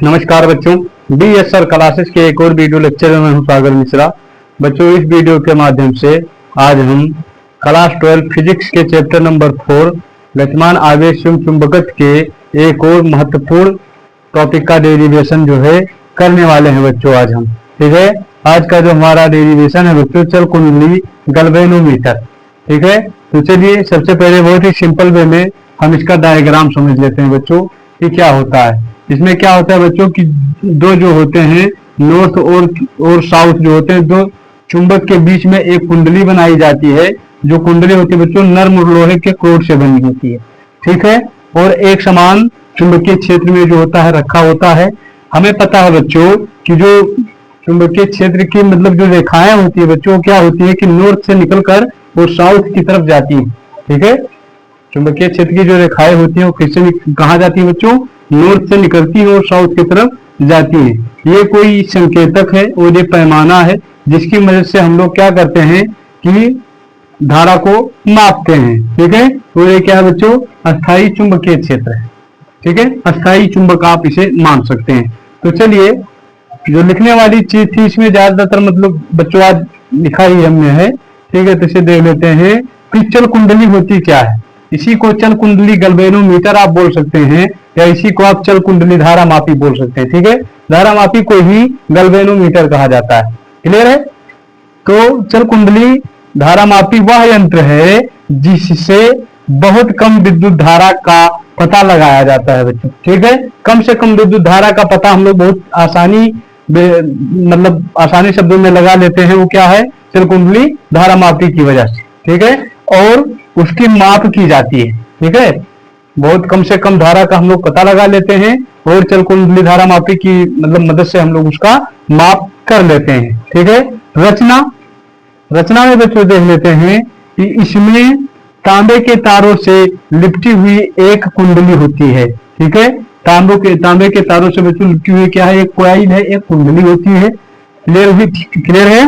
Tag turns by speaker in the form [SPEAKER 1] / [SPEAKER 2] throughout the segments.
[SPEAKER 1] नमस्कार बच्चों, BSR classes के एक और वीडियो लेक्चर में मैं हूं सागर मिश्रा। बच्चों, इस वीडियो के माध्यम से आज हम क्लास 12 फिजिक्स के चैप्टर नंबर 4 गतिमान आवेश एवं चुंबकत्व के एक और महत्वपूर्ण टॉपिक का डेरिवेशन जो है करने वाले हैं बच्चों। आज हम ठीक है, आज का जो हमारा डेरिवेशन है बच्चों, चल कुंडली गैल्वेनोमीटर। ठीक है, तो चलिए सबसे पहले बहुत ही सिंपल वे में हम इसका डायग्राम समझ लेते हैं बच्चों कि क्या होता है। इसमें क्या होता है बच्चों कि दो जो होते हैं नॉर्थ और साउथ जो होते हैं, दो चुंबक के बीच में एक कुंडली बनाई जाती है। जो कुंडली होती है बच्चों नर्म लोहे के कोर से बनी होती है। ठीक है, और एक समान चुंबकीय क्षेत्र में जो होता है रखा होता है। हमें पता है बच्चों कि जो चुंबकीय क्षेत्र की मतलब जो रेखाएं होती है बच्चों, क्या होती है कि नॉर्थ से निकलकर वो साउथ की तरफ जाती है। ठीक है, चुंबकीय क्षेत्र की जो रेखाएं होती है वो किससे कहाँ जाती है बच्चों, नॉर्थ से निकलती है और साउथ की तरफ जाती है। ये कोई संकेतक है और ये पैमाना है जिसकी मदद से हम लोग क्या करते हैं कि धारा को मापते हैं। ठीक है, तो ये क्या है बच्चों, अस्थायी चुंबकीय क्षेत्र है। ठीक है, अस्थायी चुंबक आप इसे मान सकते हैं। तो चलिए, जो लिखने वाली चीज थी इसमें ज्यादातर मतलब बच्चों आज लिखा ही हमने है। ठीक है, तो इसे देख लेते हैं कि चल कुंडली होती क्या है। इसी को चल कुंडली गैल्वेनोमीटर आप बोल सकते हैं, या इसी को आप चल कुंडली धारा मापी बोल सकते हैं। ठीक है, धारा मापी को ही गैल्वेनोमीटर कहा जाता है। क्लियर है। तो चल कुंडली धारा मापी वह यंत्र है जिससे बहुत कम विद्युत धारा का पता लगाया जाता है बच्चों। ठीक है, कम से कम विद्युत धारा का पता हम लोग बहुत आसानी मतलब आसानी शब्दों में लगा लेते हैं। वो क्या है, चल कुंडली धारा मापी की वजह से। ठीक है, और उसकी माप की जाती है। ठीक है, बहुत कम से कम धारा का हम लोग पता लगा लेते हैं और चल कुंडली धारा मापी की मतलब मदद से हम लोग उसका माप कर लेते हैं। ठीक है, रचना में बच्चों देख लेते हैं कि इसमें तांबे के तारों से लिपटी हुई एक कुंडली होती है। ठीक है, तांबे के तारों से बच्चों लिपटी हुई क्या है, एक कॉइल है, एक कुंडली होती है। क्लियर है।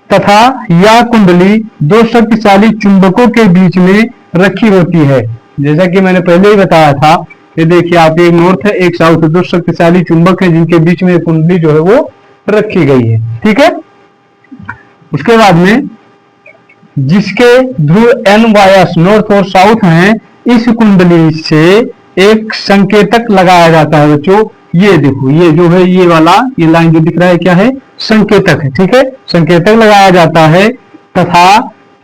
[SPEAKER 1] तथा यह कुंडली दो शक्तिशाली चुंबकों के बीच में रखी होती है। जैसा कि मैंने पहले ही बताया था कि देखिए आप, एक नॉर्थ है एक साउथ, दो शक्तिशाली चुंबक है जिनके बीच में कुंडली जो है वो रखी गई है। ठीक है, उसके बाद में जिसके ध्रुव n वायस नॉर्थ और साउथ हैं, इस कुंडली से एक संकेतक लगाया जाता है बच्चों। ये देखो, ये जो है ये वाला ये लाइन जो दिख रहा है क्या है, संकेतक है। ठीक है, संकेतक लगाया जाता है तथा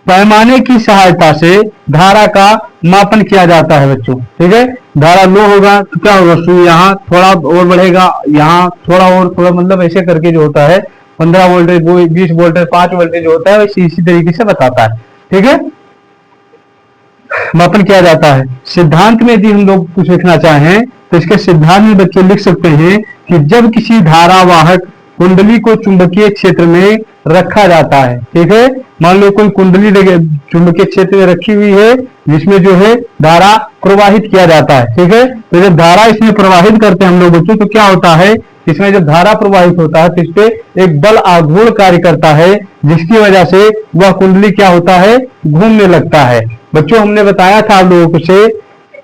[SPEAKER 1] पैमाने की सहायता से धारा का मापन किया जाता है बच्चों। ठीक है, धारा लो होगा तो क्या होगा, सुई यहाँ थोड़ा और बढ़ेगा, यहाँ थोड़ा और थोड़ा मतलब ऐसे करके जो होता है 15 वोल्टेज 20 वोल्टेज 5 वोल्टेज जो होता है इसी तरीके से बताता है। ठीक है, मापन किया जाता है। सिद्धांत में यदि हम लोग कुछ लिखना चाहें तो इसके सिद्धांत में बच्चे लिख सकते हैं कि जब किसी धारावाहक कुंडली को चुंबकीय क्षेत्र में रखा जाता है। ठीक है, मान लो कोई कुंडली चुंबकीय क्षेत्र में रखी हुई है जिसमें जो है धारा प्रवाहित किया जाता है। ठीक है, तो जब धारा इसमें प्रवाहित करते हैं हम लोग बच्चों, तो क्या होता है, इसमें जब धारा प्रवाहित होता है तो इस पे एक बल आघूर्ण कार्य करता है जिसकी वजह से वह कुंडली क्या होता है, घूमने लगता है। बच्चों हमने बताया था आप लोगों से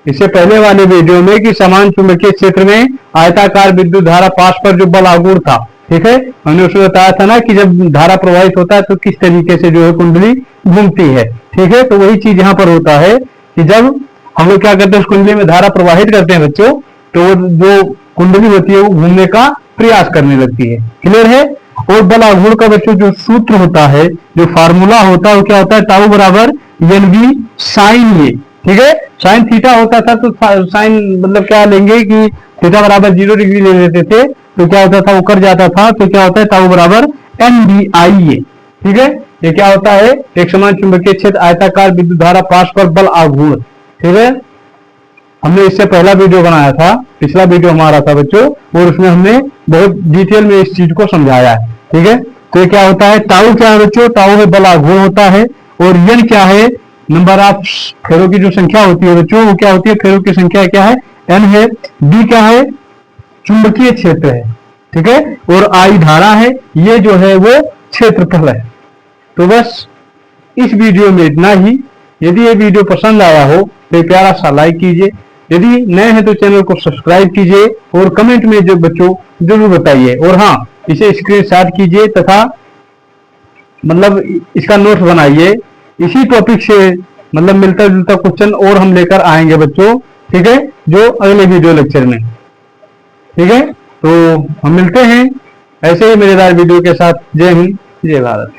[SPEAKER 1] इससे पहले वाले वीडियो में कि समान चुंबकीय क्षेत्र में आयताकार विद्युत धारा पास पर जो बल आघूर्ण था। ठीक है, हमने उसमें बताया था ना कि जब धारा प्रवाहित होता है तो किस तरीके से जो है कुंडली घूमती है। ठीक है, तो वही चीज यहाँ पर होता है कि जब हम लोग क्या करते हैं उस कुंडली में धारा प्रवाहित करते हैं बच्चों, तो जो कुंडली होती है वो घूमने का प्रयास करने लगती है। क्लियर है। और बल आघूर्ण का बच्चों जो सूत्र होता है, जो फार्मूला होता है वो क्या होता है, टाउ बराबर NV साइन ए। ठीक है, साइन थीटा होता था तो साइन मतलब क्या लेंगे कि थीटा बराबर 0 डिग्री ले लेते थे, तो क्या होता था वो कर जाता था, तो क्या होता है टाउ बराबर NBI। ठीक है, ये क्या होता है, एक समान चुंबकीय क्षेत्र आयताकार विद्युत धारा पास पर बल आघूर्ण। ठीक है, हमने इससे पहला वीडियो बनाया था, पिछला वीडियो हमारा था बच्चों, और उसमें हमने बहुत डिटेल में इस चीज को समझाया है। ठीक है, तो ये क्या होता है, टाउ क्या है बच्चों, टाउ में बल आघूर्ण होता है, और n क्या है, नंबर ऑफ फेरों की जो संख्या होती है बच्चों वो क्या होती है, फेरों की संख्या क्या है, n है। b क्या है, चुंबकीय क्षेत्र है। ठीक है, और I धारा है, ये जो है वो क्षेत्रफल है। तो बस इस वीडियो में इतना ही। यदि ये वीडियो पसंद आया हो तो प्यारा सा लाइक कीजिए, यदि नए हैं तो चैनल को सब्सक्राइब कीजिए और कमेंट में जो बच्चों जरूर बताइए, और हाँ, इसे स्क्रीनशॉट कीजिए तथा मतलब इसका नोट्स बनाइए। इसी टॉपिक से मतलब मिलता जुलता क्वेश्चन और हम लेकर आएंगे बच्चों, ठीक है, जो अगले वीडियो लेक्चर में। ठीक है, तो हम मिलते हैं ऐसे ही मजेदार वीडियो के साथ। जय हिंद, जय भारत।